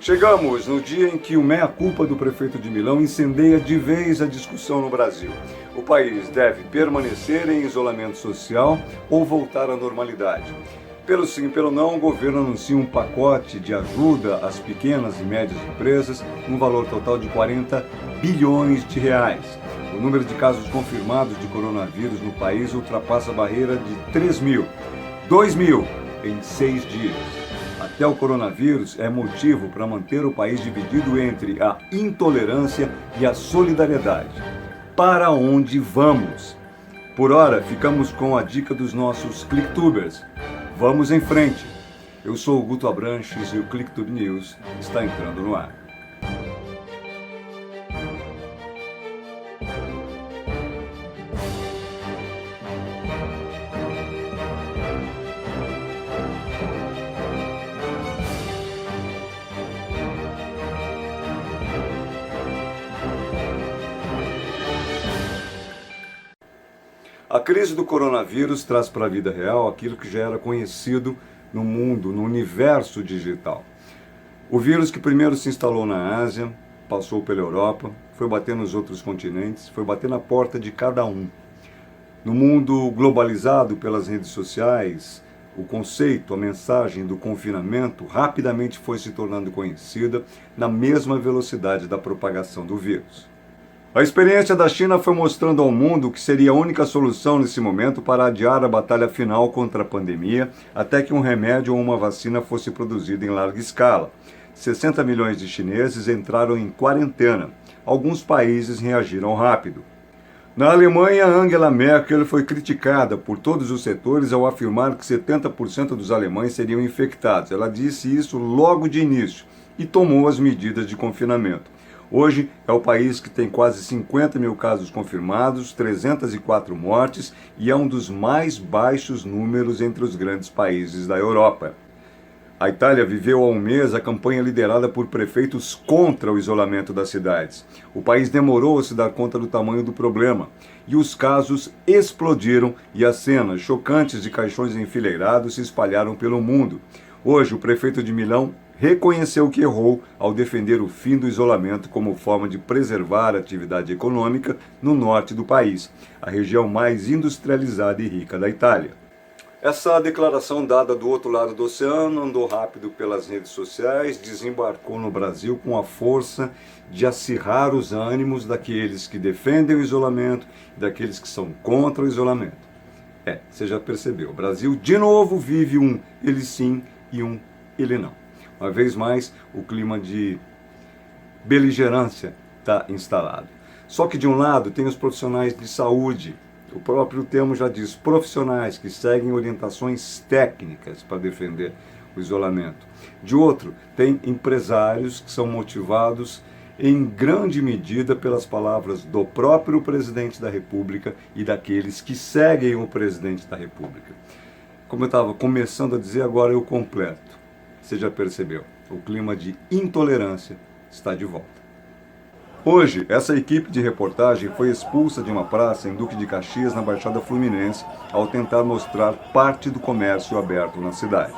Chegamos no dia em que o meia-culpa do prefeito de Milão incendeia de vez a discussão no Brasil. O país deve permanecer em isolamento social ou voltar à normalidade. Pelo sim, pelo não, o governo anuncia um pacote de ajuda às pequenas e médias empresas, no valor total de 40 bilhões de reais. O número de casos confirmados de coronavírus no país ultrapassa a barreira de 3 mil, 2 mil em 6 dias. Até o coronavírus é motivo para manter o país dividido entre a intolerância e a solidariedade. Para onde vamos? Por hora, ficamos com a dica dos nossos Clicktubers. Vamos em frente. Eu sou o Guto Abranches e o Clicktube News está entrando no ar. A crise do coronavírus traz para a vida real aquilo que já era conhecido no mundo, no universo digital. O vírus que primeiro se instalou na Ásia, passou pela Europa, foi bater nos outros continentes, foi bater na porta de cada um. No mundo globalizado pelas redes sociais, o conceito, a mensagem do confinamento rapidamente foi se tornando conhecida na mesma velocidade da propagação do vírus. A experiência da China foi mostrando ao mundo que seria a única solução nesse momento para adiar a batalha final contra a pandemia até que um remédio ou uma vacina fosse produzida em larga escala. 60 milhões de chineses entraram em quarentena. Alguns países reagiram rápido. Na Alemanha, Angela Merkel foi criticada por todos os setores ao afirmar que 70% dos alemães seriam infectados. Ela disse isso logo de início e tomou as medidas de confinamento. Hoje é o país que tem quase 50 mil casos confirmados, 304 mortes e é um dos mais baixos números entre os grandes países da Europa. A Itália viveu há um mês a campanha liderada por prefeitos contra o isolamento das cidades. O país demorou a se dar conta do tamanho do problema e os casos explodiram e as cenas chocantes de caixões enfileirados se espalharam pelo mundo. Hoje, o prefeito de Milão reconheceu que errou ao defender o fim do isolamento como forma de preservar a atividade econômica no norte do país, a região mais industrializada e rica da Itália. Essa declaração dada do outro lado do oceano andou rápido pelas redes sociais, desembarcou no Brasil com a força de acirrar os ânimos daqueles que defendem o isolamento e daqueles que são contra o isolamento. Você já percebeu, o Brasil de novo vive um ele sim e um ele não. Uma vez mais, o clima de beligerância está instalado. Só que de um lado tem os profissionais de saúde, o próprio termo já diz, profissionais que seguem orientações técnicas para defender o isolamento. De outro, tem empresários que são motivados em grande medida pelas palavras do próprio presidente da República e daqueles que seguem o presidente da República. Como eu estava começando a dizer, agora eu completo. Você já percebeu, o clima de intolerância está de volta. Hoje, essa equipe de reportagem foi expulsa de uma praça em Duque de Caxias, na Baixada Fluminense, ao tentar mostrar parte do comércio aberto na cidade.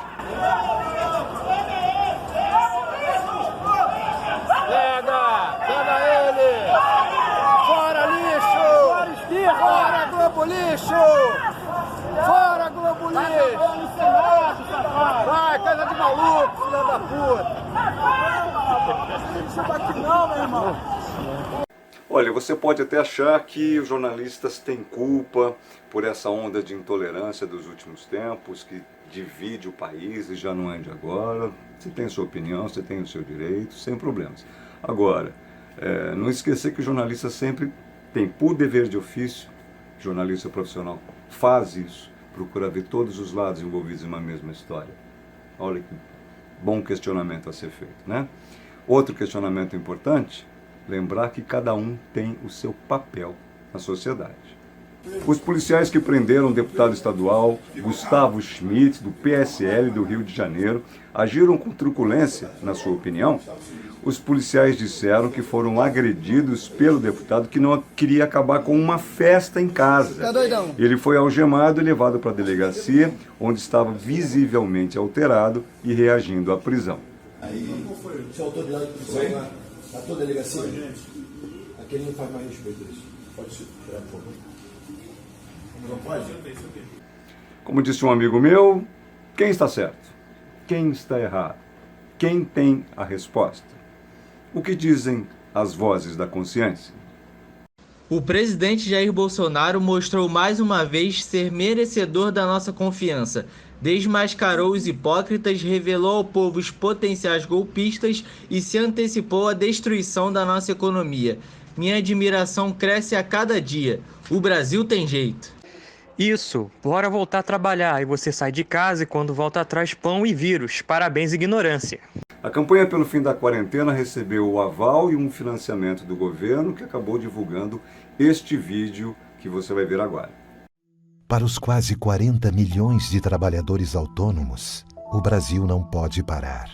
Pega ele! Fora lixo! Fora espirro! Fora Globo lixo! Fora Globo lixo! Vai, coisa de maluco, filha da puta! Isso daqui não, meu irmão! Olha, você pode até achar que os jornalistas têm culpa por essa onda de intolerância dos últimos tempos, que divide o país e já não é de agora. Você tem a sua opinião, você tem o seu direito, sem problemas. Agora, não esquecer que o jornalista sempre tem, por dever de ofício, jornalista profissional, faz isso, procura ver todos os lados envolvidos em uma mesma história. Olha que bom questionamento a ser feito, né? Outro questionamento importante, lembrar que cada um tem o seu papel na sociedade. Os policiais que prenderam o deputado estadual Gustavo Schmidt, do PSL do Rio de Janeiro, agiram com truculência, na sua opinião? Os policiais disseram que foram agredidos pelo deputado que não queria acabar com uma festa em casa. Tá doidão? Ele foi algemado e levado para a delegacia, onde estava visivelmente alterado e reagindo à prisão. Aí, você é autor de lado de policial lá, a tua delegacia? Aqui ele não faz mais respeito a isso. Pode se tirar, por favor. Não pode? Como disse um amigo meu, quem está certo? Quem está errado? Quem tem a resposta? O que dizem as vozes da consciência? O presidente Jair Bolsonaro mostrou mais uma vez ser merecedor da nossa confiança. Desmascarou os hipócritas, revelou ao povo os potenciais golpistas e se antecipou à destruição da nossa economia. Minha admiração cresce a cada dia. O Brasil tem jeito. Isso, bora voltar a trabalhar. E você sai de casa e quando volta atrás pão e vírus. Parabéns, ignorância. A campanha pelo fim da quarentena recebeu o aval e um financiamento do governo que acabou divulgando este vídeo que você vai ver agora. Para os quase 40 milhões de trabalhadores autônomos, o Brasil não pode parar.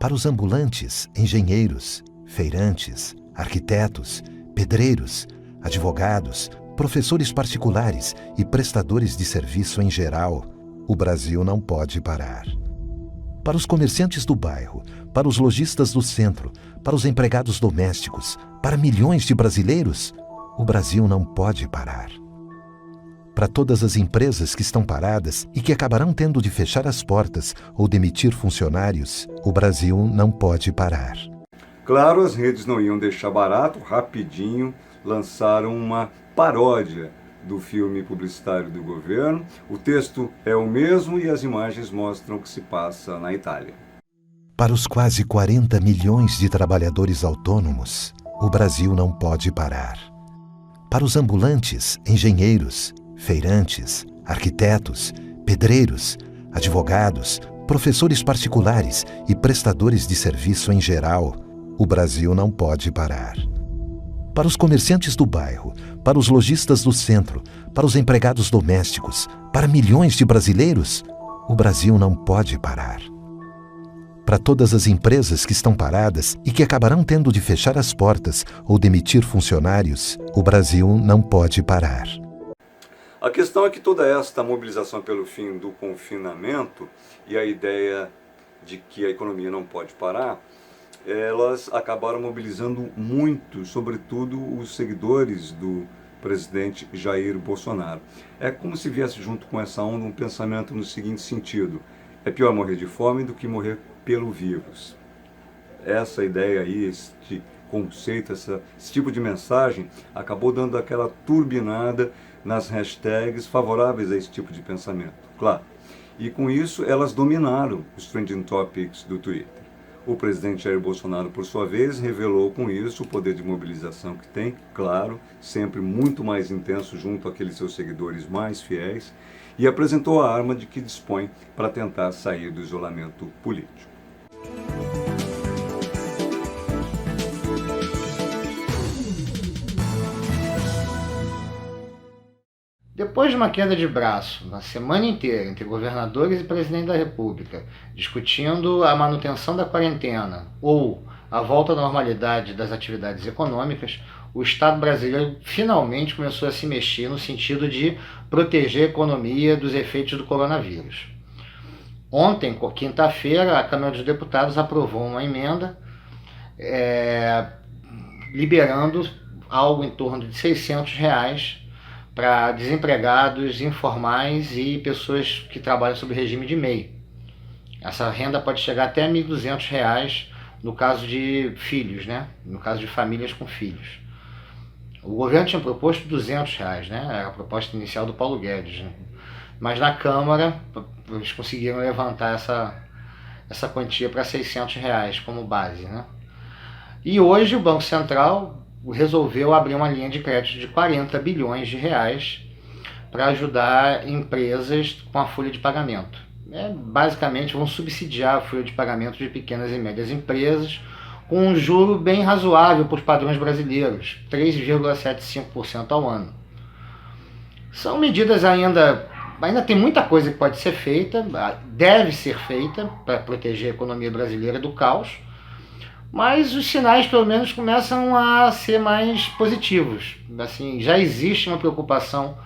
Para os ambulantes, engenheiros, feirantes, arquitetos, pedreiros, advogados, professores particulares e prestadores de serviço em geral, o Brasil não pode parar. Para os comerciantes do bairro, para os lojistas do centro, para os empregados domésticos, para milhões de brasileiros, o Brasil não pode parar. Para todas as empresas que estão paradas e que acabarão tendo de fechar as portas ou demitir funcionários, o Brasil não pode parar. Claro, as redes não iam deixar barato, rapidinho lançaram uma paródia do filme publicitário do governo. O texto é o mesmo e as imagens mostram o que se passa na Itália. Para os quase 40 milhões de trabalhadores autônomos, o Brasil não pode parar. Para os ambulantes, engenheiros, feirantes, arquitetos, pedreiros, advogados, professores particulares e prestadores de serviço em geral, o Brasil não pode parar. Para os comerciantes do bairro, para os lojistas do centro, para os empregados domésticos, para milhões de brasileiros, o Brasil não pode parar. Para todas as empresas que estão paradas e que acabarão tendo de fechar as portas ou demitir funcionários, o Brasil não pode parar. A questão é que toda esta mobilização pelo fim do confinamento e a ideia de que a economia não pode parar, elas acabaram mobilizando muito, sobretudo os seguidores do presidente Jair Bolsonaro. É como se viesse junto com essa onda um pensamento no seguinte sentido: é pior morrer de fome do que morrer pelo vírus. Essa ideia aí, este conceito, esse tipo de mensagem acabou dando aquela turbinada nas hashtags favoráveis a esse tipo de pensamento, claro. E com isso elas dominaram os trending topics do Twitter. O presidente Jair Bolsonaro, por sua vez, revelou com isso o poder de mobilização que tem, claro, sempre muito mais intenso junto àqueles seus seguidores mais fiéis, e apresentou a arma de que dispõe para tentar sair do isolamento político. Depois de uma queda de braço na semana inteira entre governadores e presidente da República, discutindo a manutenção da quarentena ou a volta à normalidade das atividades econômicas, o Estado brasileiro finalmente começou a se mexer no sentido de proteger a economia dos efeitos do coronavírus. Ontem, quinta-feira, a Câmara dos Deputados aprovou uma emenda liberando algo em torno de R$600 para desempregados informais e pessoas que trabalham sob regime de MEI. Essa renda pode chegar até R$1.200 no caso de filhos, né? No caso de famílias com filhos. O governo tinha proposto R$200, né? Era a proposta inicial do Paulo Guedes, né? Mas na Câmara eles conseguiram levantar essa quantia para R$600 como base, né? E hoje o Banco Central resolveu abrir uma linha de crédito de 40 bilhões de reais para ajudar empresas com a folha de pagamento. Basicamente vão subsidiar a folha de pagamento de pequenas e médias empresas com um juro bem razoável para os padrões brasileiros, 3,75% ao ano. São medidas ainda tem muita coisa que pode ser feita, deve ser feita para proteger a economia brasileira do caos, mas os sinais, pelo menos, começam a ser mais positivos. Assim, já existe uma preocupação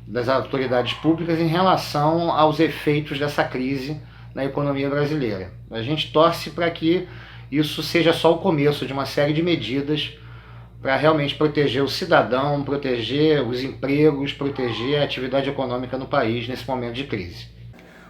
das autoridades públicas em relação aos efeitos dessa crise na economia brasileira. A gente torce para que isso seja só o começo de uma série de medidas para realmente proteger o cidadão, proteger os empregos, proteger a atividade econômica no país nesse momento de crise.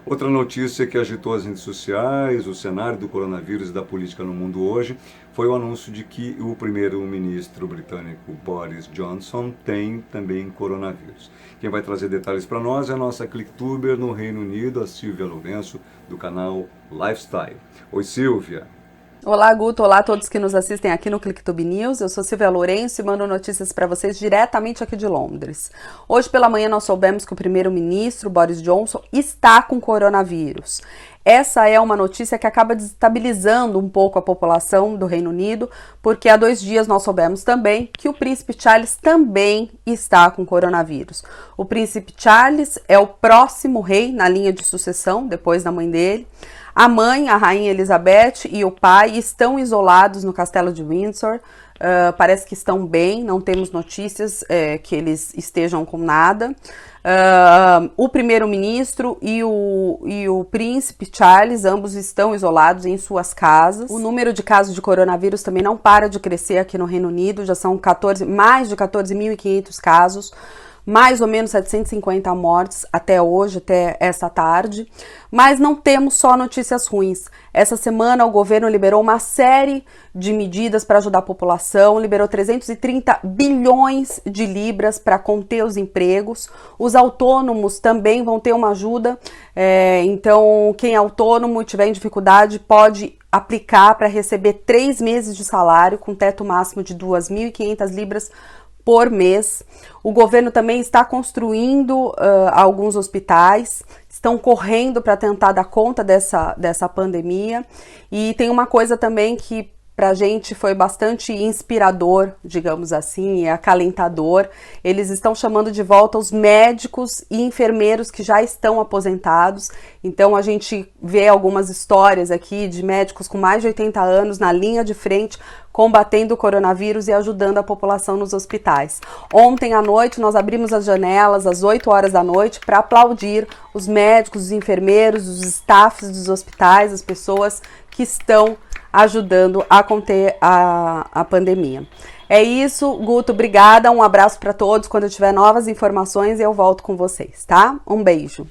Outra notícia que agitou as redes sociais, o cenário do coronavírus e da política no mundo hoje, foi o anúncio de que o primeiro-ministro britânico Boris Johnson tem também coronavírus. Quem vai trazer detalhes para nós é a nossa clicktuber no Reino Unido, a Silvia Lourenço, do canal Lifestyle. Oi, Silvia. Olá, Guto. Olá a todos que nos assistem aqui no ClickTube News. Eu sou Silvia Lourenço e mando notícias para vocês diretamente aqui de Londres. Hoje pela manhã nós soubemos que o primeiro-ministro Boris Johnson está com coronavírus. Essa é uma notícia que acaba desestabilizando um pouco a população do Reino Unido, porque há 2 dias nós soubemos também que o príncipe Charles também está com coronavírus. O príncipe Charles é o próximo rei na linha de sucessão, depois da mãe dele. A mãe, a rainha Elizabeth, e o pai estão isolados no castelo de Windsor. Parece que estão bem, não temos notícias que eles estejam com nada. O primeiro-ministro e o príncipe Charles, ambos estão isolados em suas casas. O número de casos de coronavírus também não para de crescer aqui no Reino Unido, já são mais de 14.500 casos. Mais ou menos 750 mortes até hoje, até essa tarde. Mas não temos só notícias ruins. Essa semana o governo liberou uma série de medidas para ajudar a população, liberou 330 bilhões de libras para conter os empregos. Os autônomos também vão ter uma ajuda, então quem é autônomo e tiver em dificuldade pode aplicar para receber 3 meses de salário com teto máximo de 2.500 libras por mês. O governo também está construindo alguns hospitais, estão correndo para tentar dar conta dessa pandemia. E tem uma coisa também que pra gente foi bastante inspirador, digamos assim, e acalentador. Eles estão chamando de volta os médicos e enfermeiros que já estão aposentados. Então a gente vê algumas histórias aqui de médicos com mais de 80 anos na linha de frente, combatendo o coronavírus e ajudando a população nos hospitais. Ontem à noite nós abrimos as janelas às 8 horas da noite para aplaudir os médicos, os enfermeiros, os staffs dos hospitais, as pessoas que estão ajudando a conter a pandemia. É isso, Guto, obrigada, um abraço para todos. Quando eu tiver novas informações eu volto com vocês, tá? Um beijo.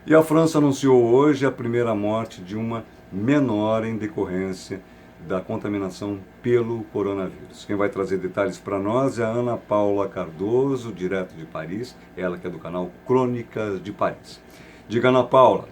E a França anunciou hoje a primeira morte de uma menor em decorrência da contaminação pelo coronavírus. Quem vai trazer detalhes para nós é a Ana Paula Cardoso, direto de Paris, ela que é do canal Crônicas de Paris. Diga, Ana Paula.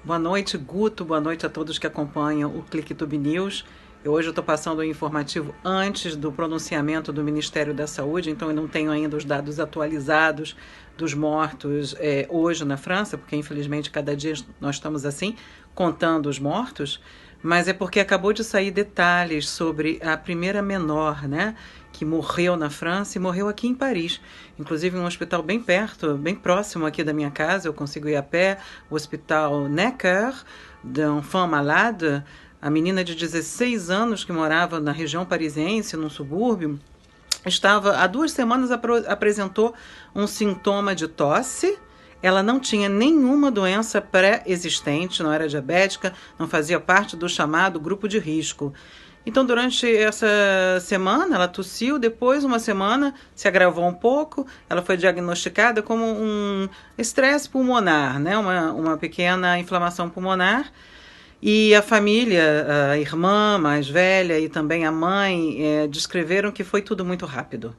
Boa noite, Guto. Boa noite a todos que acompanham o ClickTube News. Hoje eu estou passando o informativo antes do pronunciamento do Ministério da Saúde, então eu não tenho ainda os dados atualizados dos mortos hoje na França, porque infelizmente cada dia nós estamos assim, contando os mortos, mas é porque acabou de sair detalhes sobre a primeira menor, né, que morreu na França e morreu aqui em Paris, inclusive em um hospital bem perto, bem próximo aqui da minha casa, eu consigo ir a pé, o Hospital Necker d'Enfants Malades. A menina de 16 anos que morava na região parisiense, num subúrbio, há 2 semanas apresentou um sintoma de tosse. Ela não tinha nenhuma doença pré-existente, não era diabética, não fazia parte do chamado grupo de risco. Então, durante essa semana, ela tossiu, depois, uma semana, se agravou um pouco, ela foi diagnosticada como um estresse pulmonar, né? Uma pequena inflamação pulmonar. E a família, a irmã mais velha e também a mãe, descreveram que foi tudo muito rápido.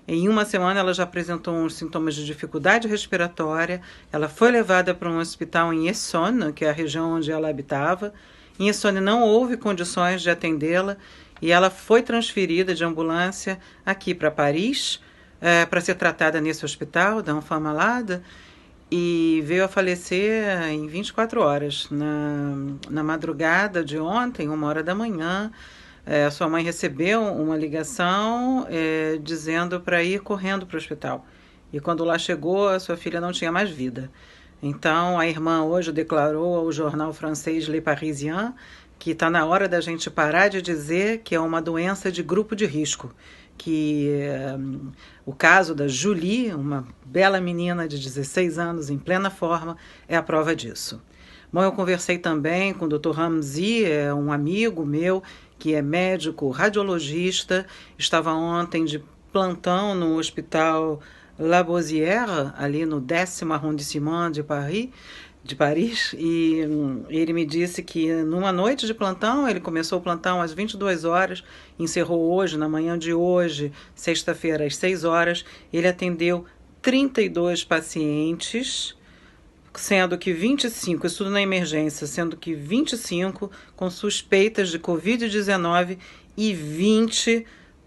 Em uma semana ela já apresentou uns sintomas de dificuldade respiratória, ela foi levada para um hospital em Essonne, que é a região onde ela habitava. Em Essonne não houve condições de atendê-la e ela foi transferida de ambulância aqui para Paris, para ser tratada nesse hospital, da Enfants Malades, e veio a falecer em 24 horas. Na madrugada de ontem, 1h da manhã, sua mãe recebeu uma ligação dizendo para ir correndo para o hospital. E quando lá chegou, a sua filha não tinha mais vida. Então, a irmã hoje declarou ao jornal francês Le Parisien que está na hora da gente parar de dizer que é uma doença de grupo de risco. que o caso da Julie, uma bela menina de 16 anos em plena forma, é a prova disso. Bom, eu conversei também com o Dr. Ramzi, um amigo meu, que é médico radiologista, estava ontem de plantão no Hospital Lavoisière, ali no 10º arrondissement de Paris, e ele me disse que numa noite de plantão, ele começou o plantão às 22 horas, encerrou hoje, na manhã de hoje, sexta-feira, às 6 horas, ele atendeu 32 pacientes, sendo que 25, isso tudo na emergência, sendo que 25 com suspeitas de Covid-19 e 20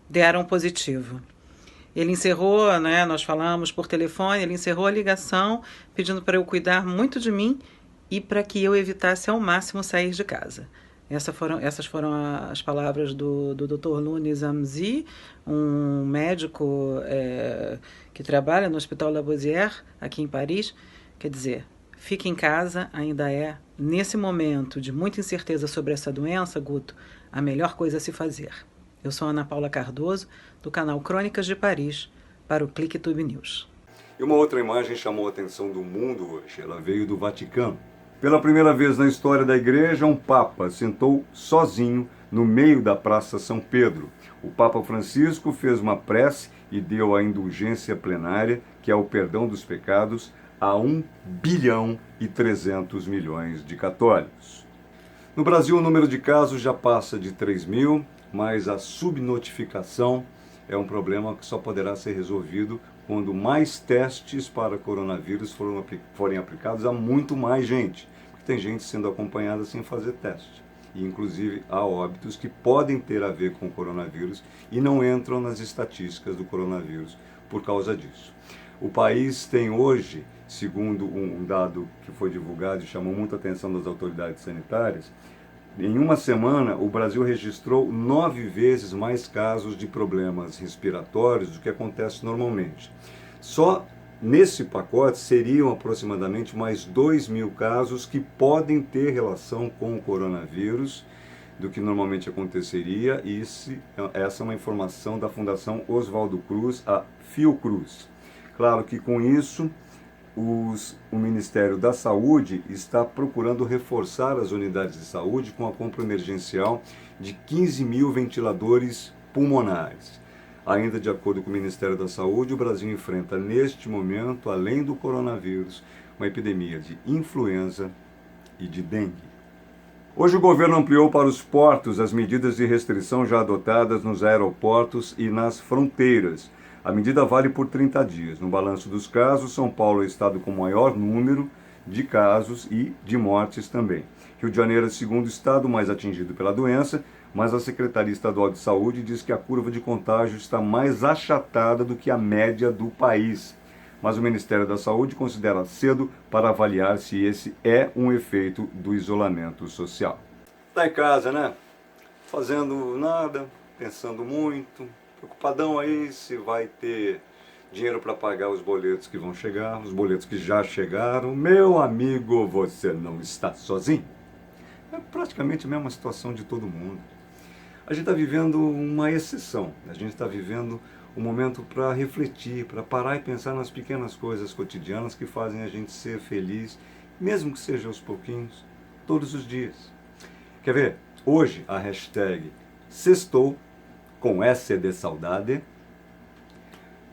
deram positivo. Ele encerrou, né, nós falamos por telefone, ele encerrou a ligação pedindo para eu cuidar muito de mim e para que eu evitasse ao máximo sair de casa. Essas foram as palavras do Dr. Lounis Amzi, um médico que trabalha no Hospital Lavoisière, aqui em Paris. Quer dizer, fique em casa ainda é, nesse momento de muita incerteza sobre essa doença, Guto, a melhor coisa a se fazer. Eu sou Ana Paula Cardoso, do canal Crônicas de Paris, para o ClickTube News. E uma outra imagem chamou a atenção do mundo hoje. Ela veio do Vaticano. Pela primeira vez na história da igreja, um Papa sentou sozinho no meio da Praça São Pedro. O Papa Francisco fez uma prece e deu a indulgência plenária, que é o perdão dos pecados, a 1 bilhão e 300 milhões de católicos. No Brasil, o número de casos já passa de 3 mil, mas a subnotificação é um problema que só poderá ser resolvido quando mais testes para coronavírus forem aplicados a muito mais gente. Porque tem gente sendo acompanhada sem fazer teste. E, inclusive, há óbitos que podem ter a ver com o coronavírus e não entram nas estatísticas do coronavírus por causa disso. O país tem hoje, segundo um dado que foi divulgado e chamou muita atenção das autoridades sanitárias, em uma semana, o Brasil registrou 9 vezes mais casos de problemas respiratórios do que acontece normalmente. Só nesse pacote seriam aproximadamente mais 2 mil casos que podem ter relação com o coronavírus do que normalmente aconteceria. E essa é uma informação da Fundação Oswaldo Cruz, a Fiocruz. Claro que com isso o Ministério da Saúde está procurando reforçar as unidades de saúde com a compra emergencial de 15 mil ventiladores pulmonares. Ainda de acordo com o Ministério da Saúde, o Brasil enfrenta neste momento, além do coronavírus, uma epidemia de influenza e de dengue. Hoje o governo ampliou para os portos as medidas de restrição já adotadas nos aeroportos e nas fronteiras. A medida vale por 30 dias. No balanço dos casos, São Paulo é o estado com maior número de casos e de mortes também. Rio de Janeiro é o segundo estado mais atingido pela doença, mas a Secretaria Estadual de Saúde diz que a curva de contágio está mais achatada do que a média do país. Mas o Ministério da Saúde considera cedo para avaliar se esse é um efeito do isolamento social. Está em casa, né? Fazendo nada, pensando muito, preocupadão aí se vai ter dinheiro para pagar os boletos que vão chegar, os boletos que já chegaram. Meu amigo, você não está sozinho. É praticamente a mesma situação de todo mundo. A gente está vivendo uma exceção, a gente está vivendo um momento para refletir, para parar e pensar nas pequenas coisas cotidianas que fazem a gente ser feliz, mesmo que seja aos pouquinhos, todos os dias. Quer ver? Hoje a hashtag Sextou com S de saudade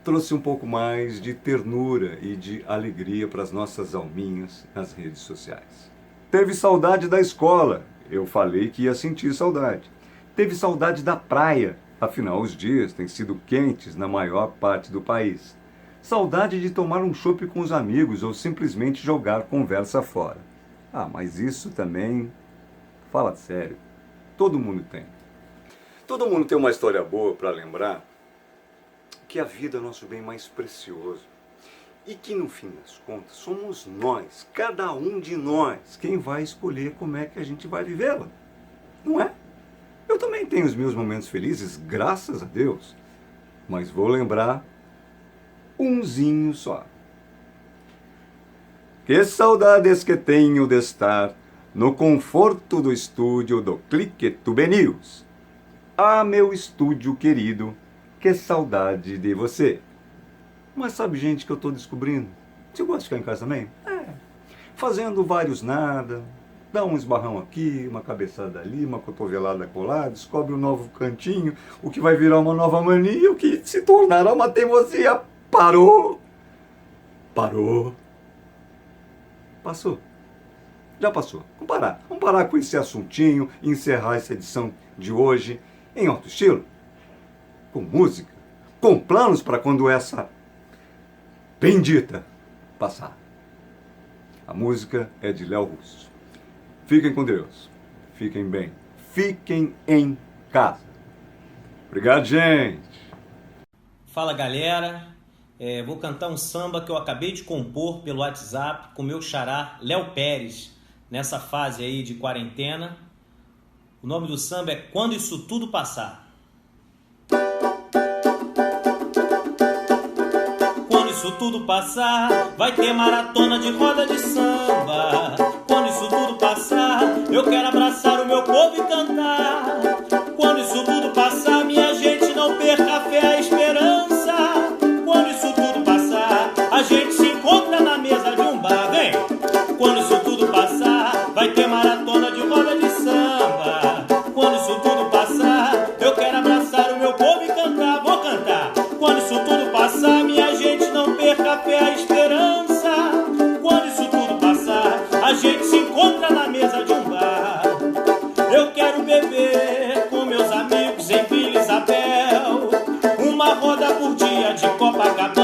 trouxe um pouco mais de ternura e de alegria para as nossas alminhas nas redes sociais. Teve saudade da escola, eu falei que ia sentir saudade. Teve saudade da praia, afinal os dias têm sido quentes na maior parte do país. Saudade de tomar um chopp com os amigos ou simplesmente jogar conversa fora. Ah, mas isso também, fala sério, todo mundo tem. Todo mundo tem uma história boa para lembrar que a vida é o nosso bem mais precioso. E que no fim das contas somos nós, cada um de nós, quem vai escolher como é que a gente vai vivê-la. Não é? Eu também tenho os meus momentos felizes, graças a Deus. Mas vou lembrar umzinho só. Que saudades que tenho de estar no conforto do estúdio do ClickTube News. Ah, meu estúdio querido, que saudade de você. Mas sabe, gente, que eu estou descobrindo? Você gosta de ficar em casa também? Fazendo vários nada, dá um esbarrão aqui, uma cabeçada ali, uma cotovelada colar, descobre um novo cantinho, o que vai virar uma nova mania, o que se tornará uma teimosia. Parou. Passou. Já passou. Vamos parar com esse assuntinho e encerrar essa edição de hoje em alto estilo, com música, com planos para quando essa bendita passar. A música é de Léo Russo. Fiquem com Deus. Fiquem bem. Fiquem em casa. Obrigado, gente. Fala, galera. Vou cantar um samba que eu acabei de compor pelo WhatsApp com meu xará Léo Pérez, nessa fase aí de quarentena. O nome do samba é Quando Isso Tudo Passar. Quando isso tudo passar, vai ter maratona de roda de samba. Quando isso tudo passar, eu quero abraçar o meu povo e cantar. Quando isso tudo passar, minha gente, não perca a fé, a esperança. Quando isso tudo passar, a gente se encontra na mesa de um bar. Vem! Quando isso tudo passar, vai ter maratona de roda de samba. Quando isso tudo passar, eu quero abraçar o meu povo e cantar. Vou cantar. Quando isso tudo passar, minha gente, não perca a fé, a esperança. Quando isso tudo passar, a gente se encontra na mesa de um bar. Eu quero beber com meus amigos em Vila Isabel, uma roda por dia de Copacabana.